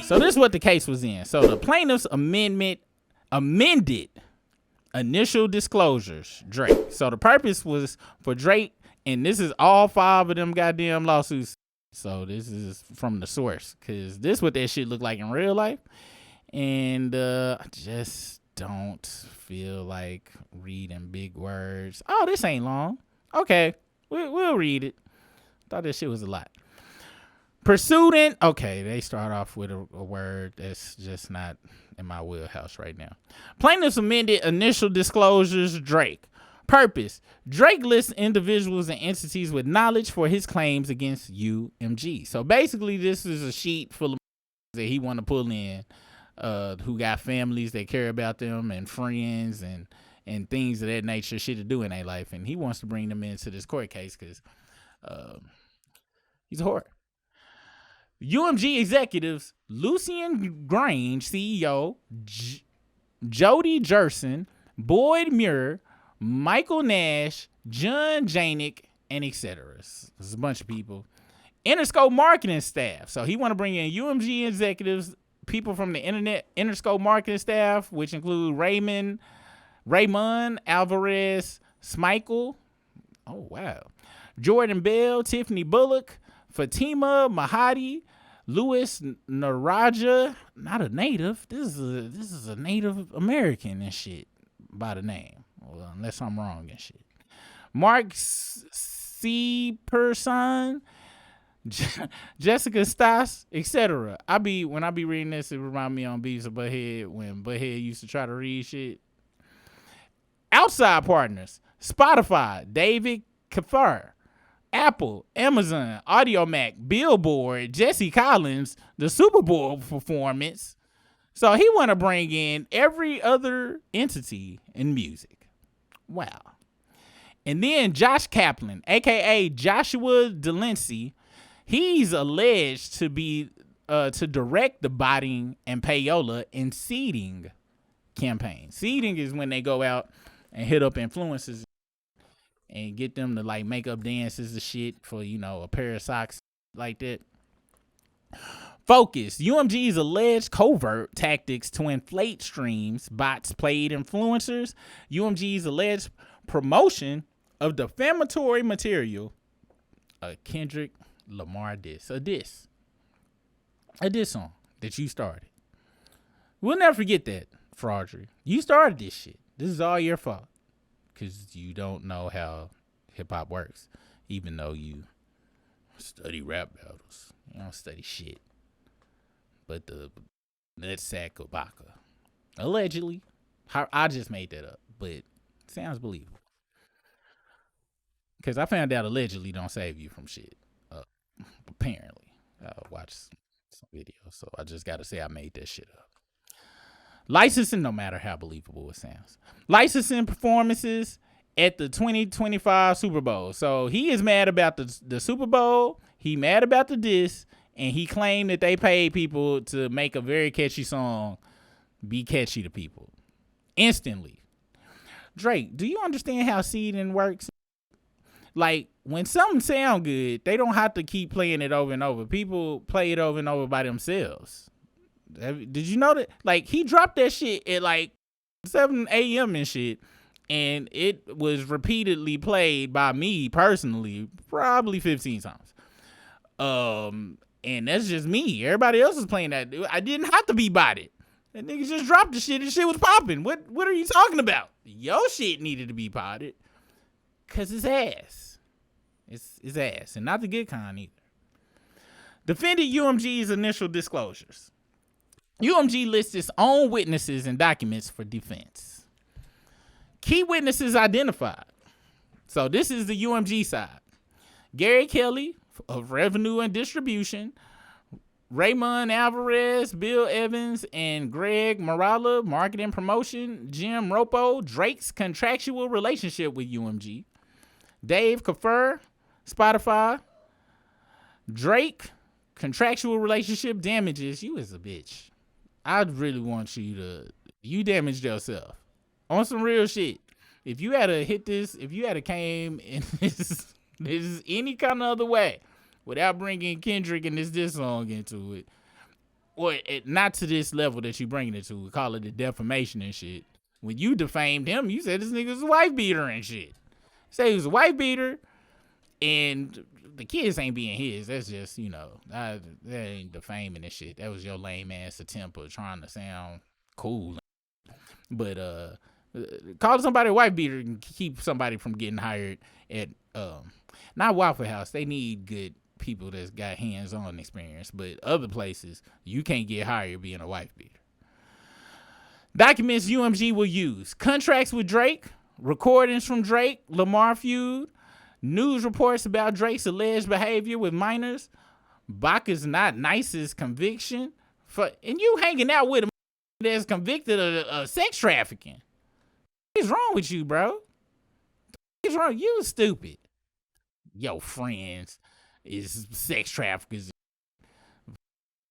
So this is what the case was in. So the plaintiff's amended initial disclosures, Drake. So the purpose was for Drake, and this is all 5 of them goddamn lawsuits. So this is from the source, because this is what that shit look like in real life. And I just don't feel like reading big words. Oh, this ain't long. Okay, we'll read it. Thought this shit was a lot. Pursuant, okay, they start off with a word that's just not in my wheelhouse right now. Plaintiffs amended initial disclosures, Drake. Purpose, Drake lists individuals and entities with knowledge for his claims against UMG. So basically this is a sheet full of that he want to pull in, who got families that care about them and friends and things of that nature, shit to do in their life. And he wants to bring them into this court case because he's a whore. UMG executives Lucian Grange, CEO, Jody Jerson, Boyd Muir, Michael Nash, John Janik, and etc. There's a bunch of people. Interscope marketing staff. So he want to bring in UMG executives, people from the Interscope marketing staff, which include Raymond Alvarez, Smichael. Oh wow. Jordan Bell, Tiffany Bullock, Fatima Mahadi, Louis Naraja, not a native. This is a Native American and shit by the name. Well, unless I'm wrong and shit. Mark C. Person, Jessica Stas, etc. When I be reading this, it remind me on Beavis of Butthead when Butthead used to try to read shit. Outside partners: Spotify, David Kafar, Apple, Amazon, AudioMac, Billboard, Jesse Collins, the Superbowl performance. So he want to bring in every other entity in music. Wow. And then Josh Kaplan, aka Joshua Delancey, he's alleged to be to direct the botting and payola and seeding campaign. Seeding is when they go out and hit up influencers and get them to like make up dances and shit for, a pair of socks like that. Focus. UMG's alleged covert tactics to inflate streams, bots played influencers. UMG's alleged promotion of defamatory material. A Kendrick Lamar diss. A diss song that you started. We'll never forget that, Fraudry. You started this shit. This is all your fault. Because you don't know how hip-hop works. Even though you study rap battles. You don't study shit. But the nutsack of Baca. Allegedly. I just made that up. But it sounds believable. Because I found out allegedly don't save you from shit. Apparently. I watched some videos. So I just got to say I made that shit up. Licensing, no matter how believable it sounds. Licensing performances at the 2025 Super Bowl. So he is mad about the Super Bowl. He mad about the diss. And he claimed that they paid people to make a very catchy song be catchy to people. Instantly. Drake, do you understand how seeding works? Like, when something sound good, they don't have to keep playing it over and over. People play it over and over by themselves. Did you know that? Like, he dropped that shit at like 7 a.m. and shit, and it was repeatedly played by me personally probably 15 times. And that's just me. Everybody else is playing that. I didn't have to be botted. That nigga just dropped the shit and shit was popping. What are you talking about? Your shit needed to be potted. Cause it's ass. It's ass. And not the good kind either. Defended UMG's initial disclosures. UMG lists its own witnesses and documents for defense. Key witnesses identified. So this is the UMG side. Gary Kelly of Revenue and Distribution, Raymond Alvarez, Bill Evans, and Greg Morala, Marketing Promotion, Jim Ropo, Drake's contractual relationship with UMG, Dave Kaffer, Spotify, Drake, contractual relationship damages. You as a bitch. I really want you damaged yourself on some real shit. If you had to hit this, if you had to came in this any kind of other way without bringing Kendrick and this song into it, or not to this level that you bringing it to. We call it the defamation and shit. When you defamed him, you said this nigga was a wife beater and shit. Say he was a wife beater, and the kids ain't being his. That's just, that ain't defaming and shit. That was your lame ass attempt of trying to sound cool. But call somebody a wife beater and keep somebody from getting hired at not Waffle House. They need good people that's got hands-on experience, but other places you can't get hired being a wife beater. Documents UMG will use: contracts with Drake, recordings from Drake, Lamar feud, news reports about Drake's alleged behavior with minors, Baca's not nice's conviction, and you hanging out with a that's convicted of sex trafficking. What's wrong with you, bro? What's wrong? You stupid. Your friends is sex traffickers.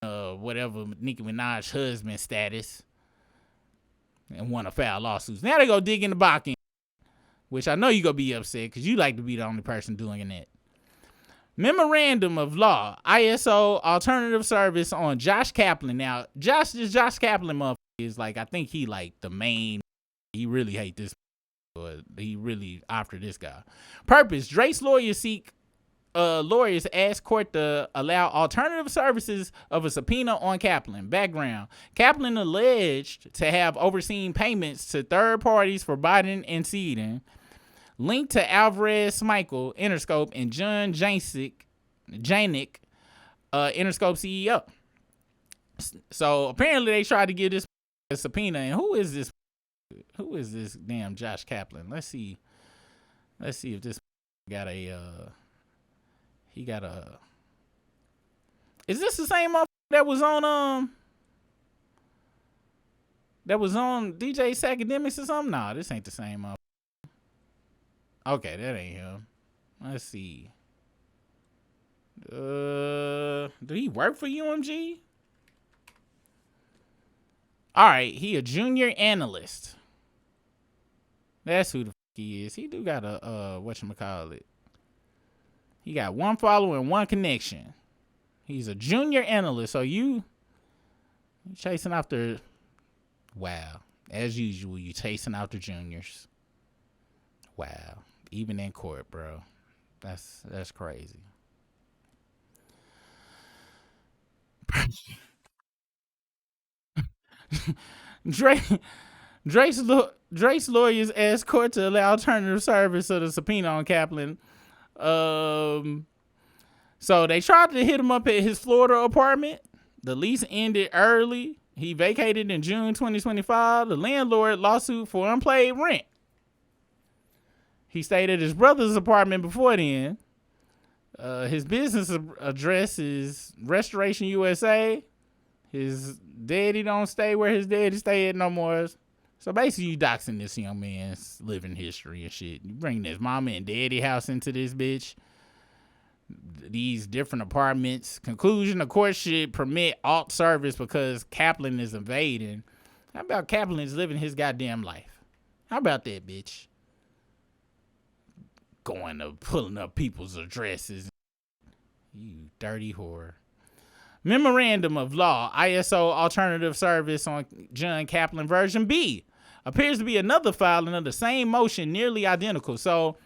Whatever Nicki Minaj's husband status, and want to file lawsuits. Now they go dig in the Baca, which I know you gonna be upset because you like to be the only person doing that. Memorandum of law, ISO alternative service on Josh Kaplan. Now, Josh Kaplan motherfucker is like, I think he like the main. He really hate this. He really after this guy. Purpose: Drake's lawyers ask court to allow alternative services of a subpoena on Kaplan. Background: Kaplan alleged to have overseen payments to third parties for Biden and seeding, linked to Alvarez Michael, Interscope, and John Janik, Interscope CEO. So apparently they tried to give this a subpoena. And who is this? Who is this damn Josh Kaplan? Let's see if this got a. He got a. Is this the same motherfucker that was on DJ Academics or something? Nah, this ain't the same motherfucker. Okay, that ain't him. Let's see. Do he work for UMG? All right, he a junior analyst. That's who the fuck he is. He do got a whatchamacallit. He got one follower and one connection. He's a junior analyst. So you chasing after, wow. As usual, you chasing after juniors. Wow. Even in court, bro. That's crazy. Drake's lawyers asked court to allow alternative service of the subpoena on Kaplan. So they tried to hit him up at his Florida apartment. The lease ended early. He vacated in June 2025. The landlord lawsuit for unpaid rent. He stayed at his brother's apartment before then. His business address is Restoration USA. His daddy don't stay where his daddy stay at no more. So basically, you doxing this young man's living history and shit. You bring this mama and daddy house into this bitch. These different apartments. Conclusion: the court should permit alt service because Kaplan is invading. How about Kaplan is living his goddamn life? How about that, bitch? Going to pulling up people's addresses. You dirty whore. Memorandum of law, ISO alternative service on John Kaplan version B. Appears to be another filing of the same motion, nearly identical. So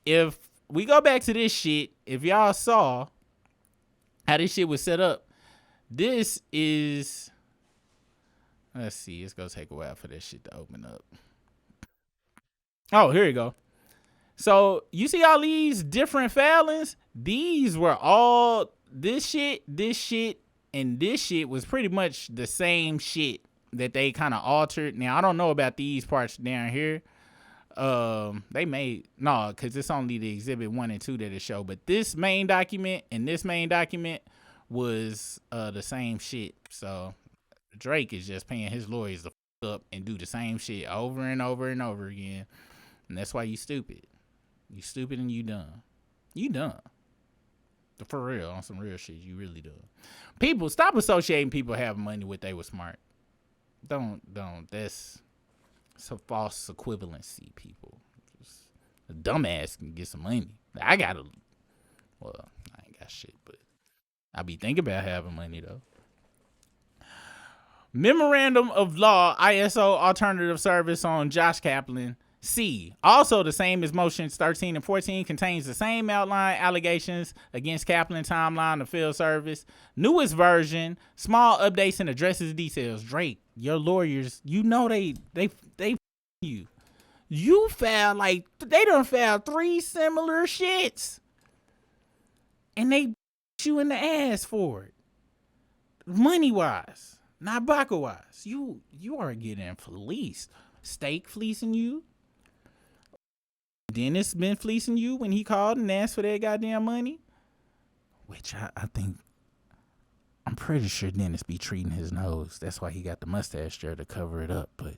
if we go back to this shit, if y'all saw how this shit was set up, this is, let's see, it's going to take a while for this shit to open up. Oh, here you go. So you see all these different filings? These were all, this shit, and this shit was pretty much the same shit that they kind of altered. Now, I don't know about these parts down here. They made, no, because it's only the exhibit 1 and 2 that it show. But this main document and this main document was the same shit. So Drake is just paying his lawyers to f up and do the same shit over and over and over again. And that's why you stupid. You stupid and you dumb. You dumb. For real, on some real shit, you really do. People, stop associating people having money with they were smart. Don't. That's a false equivalency, people. Just a dumbass can get some money. I ain't got shit, but I be thinking about having money, though. Memorandum of Law ISO Alternative Service on Josh Kaplan. C. Also the same as motions 13 and 14 contains the same outline allegations against Kaplan timeline of field service. Newest version, small updates and addresses details. Drake, your lawyers, you know they you. You filed they done filed 3 similar shits. And they you in the ass for it. Money wise. Not Baca wise. You are getting fleeced. Steak fleecing you. Dennis been fleecing you when he called and asked for that goddamn money. Which I think, I'm pretty sure Dennis be treating his nose. That's why he got the mustache there to cover it up. But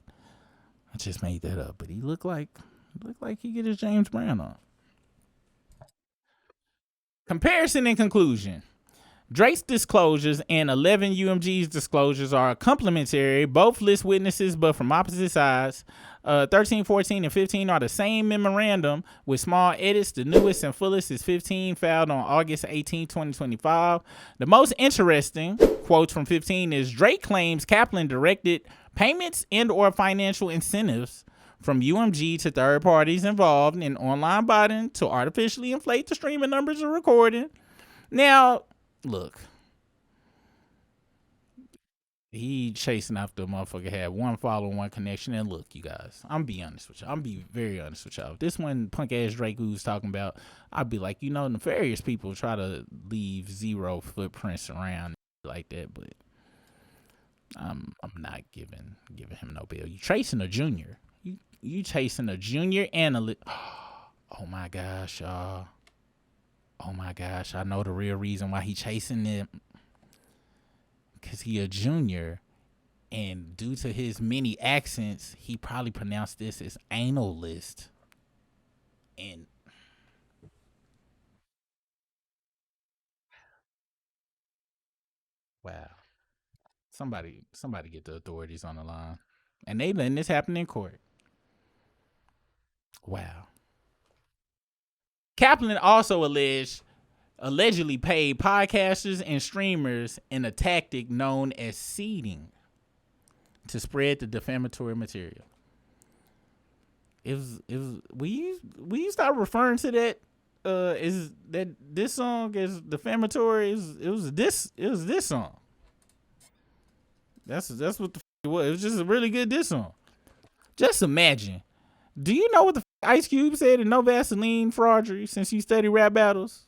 I just made that up. But he looked like he get his James Brown on. Comparison and conclusion. Drake's disclosures and 11 UMG's disclosures are complementary. Both list witnesses, but from opposite sides. 13, 14, and 15 are the same memorandum with small edits. The newest and fullest is 15, filed on August 18, 2025. The most interesting quotes from 15 is Drake claims Kaplan directed payments and or financial incentives from UMG to third parties involved in online botting to artificially inflate the streaming numbers of recording. Now, look, he chasing after a motherfucker had 1 follower, 1 connection. And look, you guys, I'm be honest with y'all. I'm be very honest with y'all. If this one punk ass Drake who's talking about, I'd be like, nefarious people try to leave 0 footprints around like that, but I'm not giving him no bail. You chasing a junior. You chasing a junior analyst. Oh my gosh, y'all. Oh my gosh, I know the real reason why he chasing it. Because he a junior, and due to his many accents, he probably pronounced this as analyst. And wow. Somebody get the authorities on the line. And they letting this happen in court. Wow. Kaplan also allegedly paid podcasters and streamers in a tactic known as seeding to spread the defamatory material. Will you start referring to that? Is that this song is defamatory? It was this song. That's what the it was. It was just a really good diss song. Just imagine. Do you know what the Ice Cube said in No Vaseline Fraudry since you study rap battles?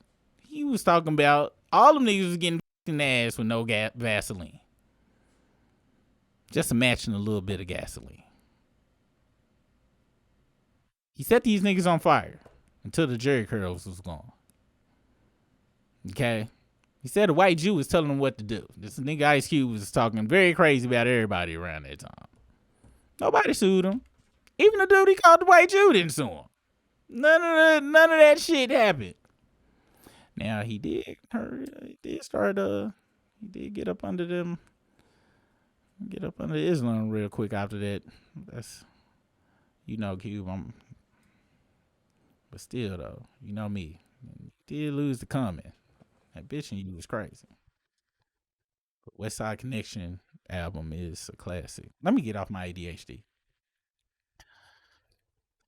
He was talking about all them niggas was getting in the ass with no Vaseline. Just imagine a little bit of gasoline. He set these niggas on fire until the Jerry curls was gone. Okay? He said a white Jew was telling him what to do. This nigga Ice Cube was talking very crazy about everybody around that time. Nobody sued him. Even the dude he called the white Jew didn't sue him. None of that shit happened. Now he did get up under them. Get up under Islam real quick after that. That's Cube. But still though, you know me. He did lose the comment. That bitch and you was crazy. But West Side Connection album is a classic. Let me get off my ADHD.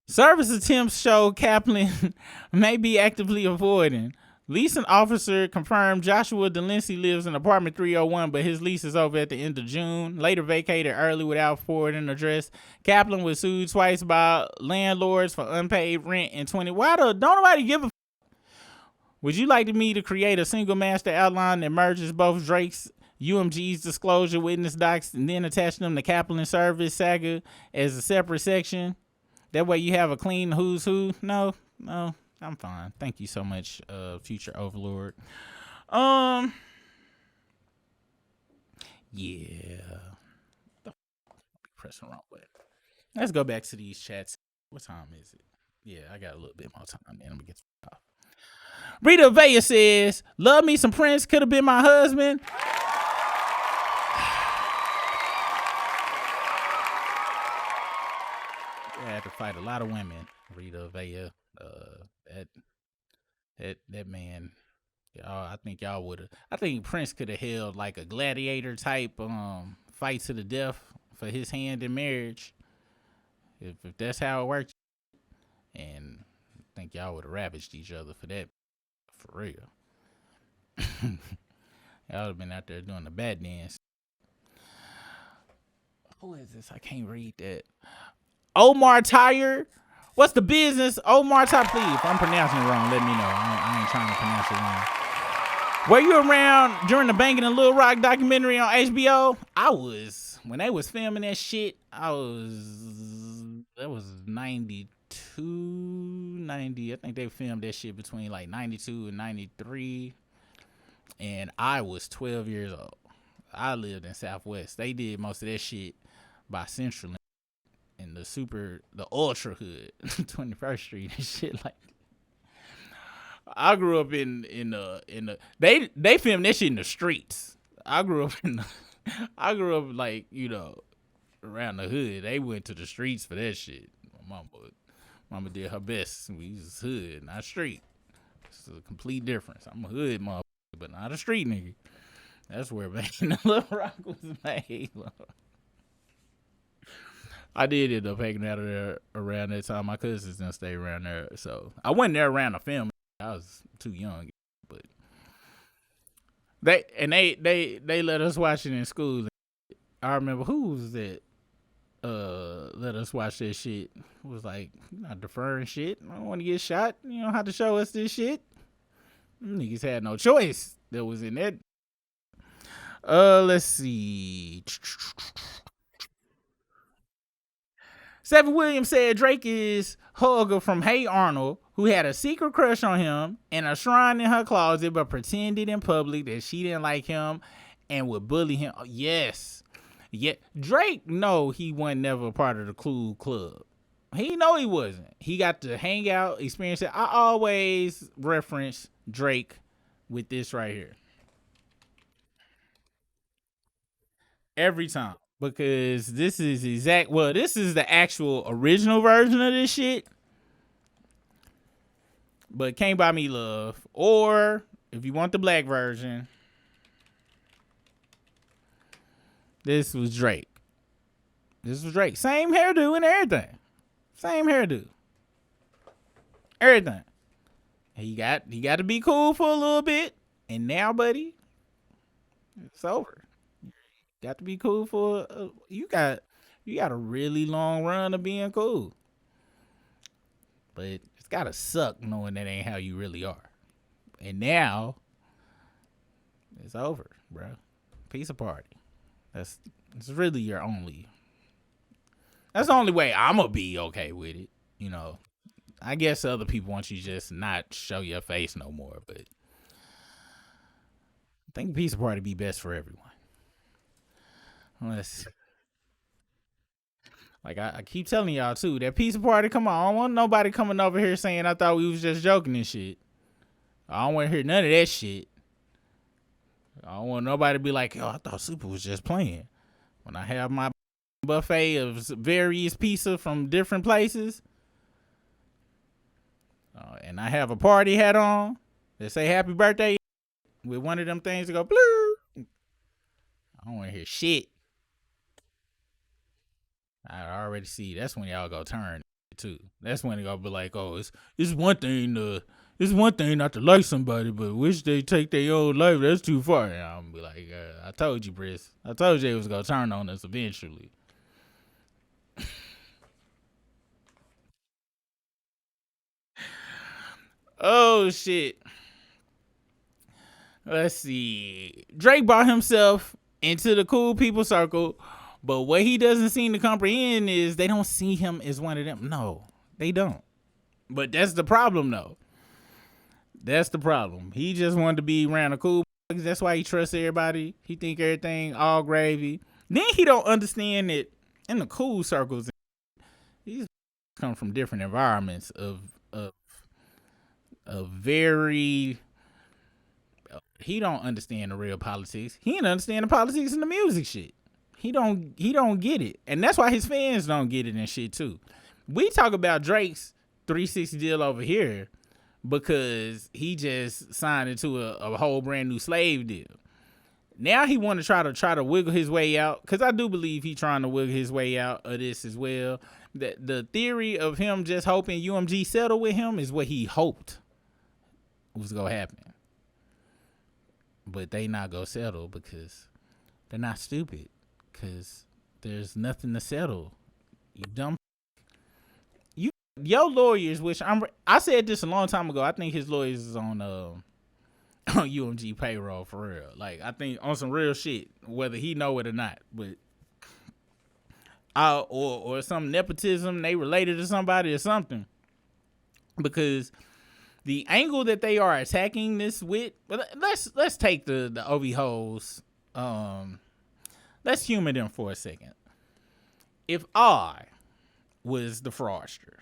Service attempts show Kaplan may be actively avoiding. Leasing officer confirmed Joshua Delancey lives in apartment 301, but his lease is over at the end of June. Later vacated early without forwarding address. Kaplan was sued twice by landlords for unpaid rent in 20. Why don't nobody give a Would you like me to create a single master outline that merges both Drake's UMG's disclosure witness docs and then attach them to Kaplan service saga as a separate section? That way you have a clean who's who. No, I'm fine. Thank you so much, future overlord. Yeah. Pressing wrong way. Let's go back to these chats. What time is it? Yeah, I got a little bit more time, man. Let me get off. Rita Vega says, love me some Prince, could have been my husband. I had to fight a lot of women. Rita Vega, that man. I think y'all would have. I think Prince could have held like a gladiator type fight to the death for his hand in marriage. If that's how it worked, and I think y'all would have ravaged each other for that, for real. Y'all would have been out there doing the bad dance. Who is this? I can't read that. Omar Tire. What's the business? Omar Tire, please. If I'm pronouncing it wrong, let me know. I ain't trying to pronounce it wrong. Were you around during the Bangin' and Lil Rock documentary on HBO? I was. When they was filming that shit, that was 92, 90. I think they filmed that shit between like 92 and 93. And I was 12 years old. I lived in Southwest. They did most of that shit by Central and the Ultra Hood, 21st Street and shit like that. I grew up in the they filmed that shit in the streets. I grew up like, you know, around the hood. They went to the streets for that shit. My mama did her best. We was hood, not street. It's a complete difference. I'm a hood motherfucker, but not a street nigga. That's where Bangin' Lil Rock was made. I did end up hanging out of there around that time. My cousins didn't stay around there, so I wasn't there around the film. I was too young, but they let us watch it in school. I remember who was that? Let us watch that shit. It was like, you're not deferring shit. I don't want to get shot. You don't have to show us this shit. Niggas had no choice. That was in that. Let's see. Seven Williams said Drake is Hugger from Hey Arnold, who had a secret crush on him and a shrine in her closet, but pretended in public that she didn't like him and would bully him. Yes. Yeah. Drake, no, he wasn't never a part of the Clue Club. He know he wasn't. He got to hang out, experience it. I always reference Drake with this right here. Every time. Because this is this is the actual original version of this shit. But Can't Buy Me Love. Or, if you want the black version, this was Drake. Same hairdo and everything. Same hairdo. Everything. He got to be cool for a little bit. And now, buddy, it's over. Got to be cool for you got a really long run of being cool, but it's gotta suck knowing that ain't how you really are. And now it's over, bro. Pizza party. It's really your only. That's the only way I'ma be okay with it. You know, I guess other people want you just not show your face no more, but I think pizza party be best for everyone. Like I keep telling y'all too, that pizza party, come on, I don't want nobody coming over here saying I thought we was just joking and shit. I don't want to hear none of that shit. I don't want nobody to be like, yo, I thought Super was just playing. When I have my buffet of various pizza from different places, and I have a party hat on that say happy birthday with one of them things that go blue, I don't want to hear shit. I already see. That's when y'all go turn too. That's when y'all be like, "Oh, it's one thing not to like somebody, but wish they take their own life. That's too far." And I'm be like, "I told you, Briss. I told you it was gonna turn on us eventually." Oh shit. Let's see. Drake brought himself into the cool people circle. But what he doesn't seem to comprehend is they don't see him as one of them. No, they don't. But that's the problem, though. That's the problem. He just wanted to be around the cool. That's why he trusts everybody. He think everything all gravy. Then he don't understand that in the cool circles, these come from different environments of very. He don't understand the real politics. He don't understand the politics in the music shit. He don't get it. And that's why his fans don't get it and shit too. We talk about Drake's 360 deal over here because he just signed into a whole brand new slave deal. Now he want to try to wiggle his way out, because I do believe he trying to wiggle his way out of this as well. The theory of him just hoping UMG settle with him is what he hoped was gonna happen, but they not gonna settle because they're not stupid, because there's nothing to settle. You dumb. Your lawyers, which I said this a long time ago. I think his lawyers is on UMG payroll for real. Like, I think on some real shit, whether he know it or not. But or some nepotism, they related to somebody or something. Because the angle that they are attacking this with, let's take the OV hoes. Let's humor them for a second. If I was the fraudster,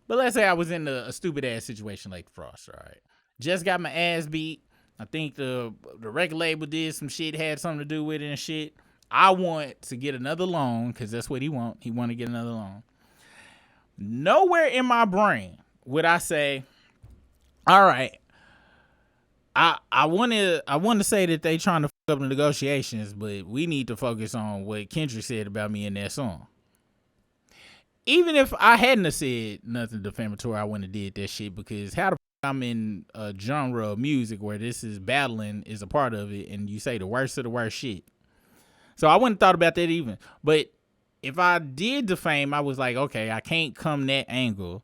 but let's say I was in a stupid ass situation like the fraudster, all right? Just got my ass beat. I think the record label did some shit, had something to do with it and shit. I want to get another loan, because that's what he want. He want to get another loan. Nowhere in my brain would I say, all right, I want to say that they trying to fuck up the negotiations, but we need to focus on what Kendrick said about me in that song. Even if I hadn't have said nothing defamatory, I wouldn't have did that shit, because how the fuck I'm in a genre of music where this is battling is a part of it, and you say the worst of the worst shit. So I wouldn't have thought about that even. But if I did defame, I was like, okay, I can't come that angle.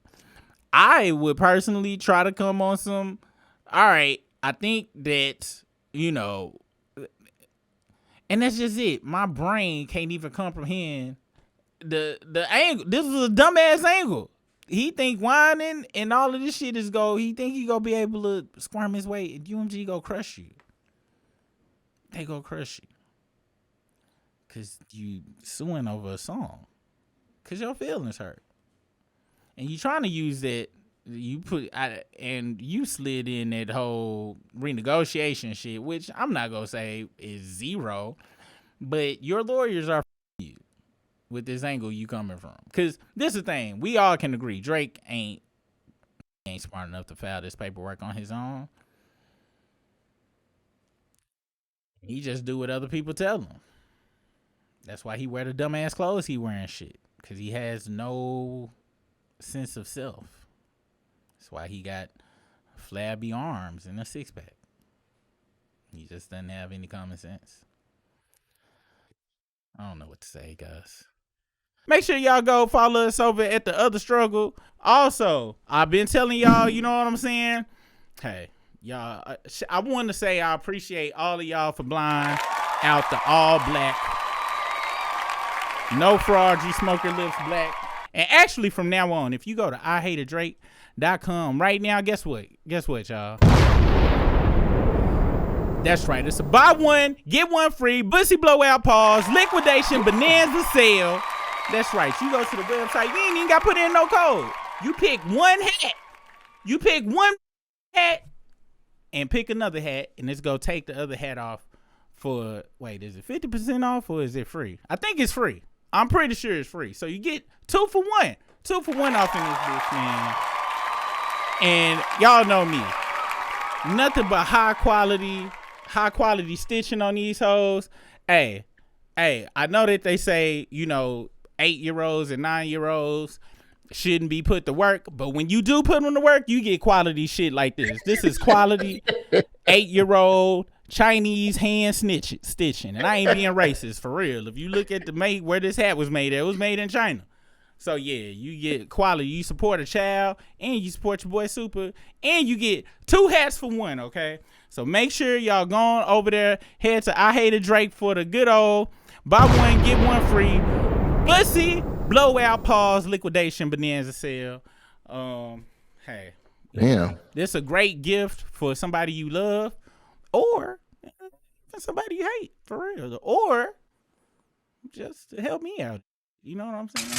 I would personally try to come on some, all right, I think that, and that's just it. My brain can't even comprehend the angle. This is a dumbass angle. He think whining and all of this shit is he think he gonna be able to squirm his way, and UMG go crush you. They go crush you. Cause you suing over a song. Cause your feelings hurt. And you trying to use that, and you slid in that whole renegotiation shit, which I'm not gonna say is zero, but your lawyers are you with this angle you coming from. Cause this is the thing, we all can agree, Drake ain't smart enough to file this paperwork on his own. He just do what other people tell him. That's why he wear the dumbass clothes he wearing shit. Cause he has no sense of self. That's why he got flabby arms and a six pack. He just doesn't have any common sense. I don't know what to say, guys. Make sure y'all go follow us over at The Other Struggle. Also, I've been telling y'all, you know what I'm saying? Hey, y'all, I want to say I appreciate all of y'all for blind out the all black. No Fraudry Smoker Lips Black. And actually, from now on, if you go to IHateADrake.com right now, guess what? Guess what, y'all? That's right. It's a buy one, get one free, bussy blowout pause, liquidation bonanza sale. That's right. You go to the website, you ain't even got to put in no code. You pick one hat. You pick one hat and pick another hat, and it's going to take the other hat off for, wait, is it 50% off or is it free? I think it's free. I'm pretty sure it's free. So you get 2 for 1. 2 for 1 off in this bitch, man. And y'all know me. Nothing but high quality stitching on these hoes. Hey, I know that they say, 8-year-olds and 9-year-olds shouldn't be put to work, but when you do put them to work, you get quality shit like this. This is quality 8-year-old Chinese hand stitching, and I ain't being racist, for real. If you look at where this hat was made at, it was made in China. So yeah, you get quality. You support a child, and you support your boy Super, and you get 2 hats for 1. Okay, so make sure y'all going over there. Head to I Hated Drake for the good old buy one get one free bussy blowout pause liquidation bonanza sale. Hey, damn, this a great gift for somebody you love, or for somebody you hate, for real, or just to help me out. You know what I'm saying?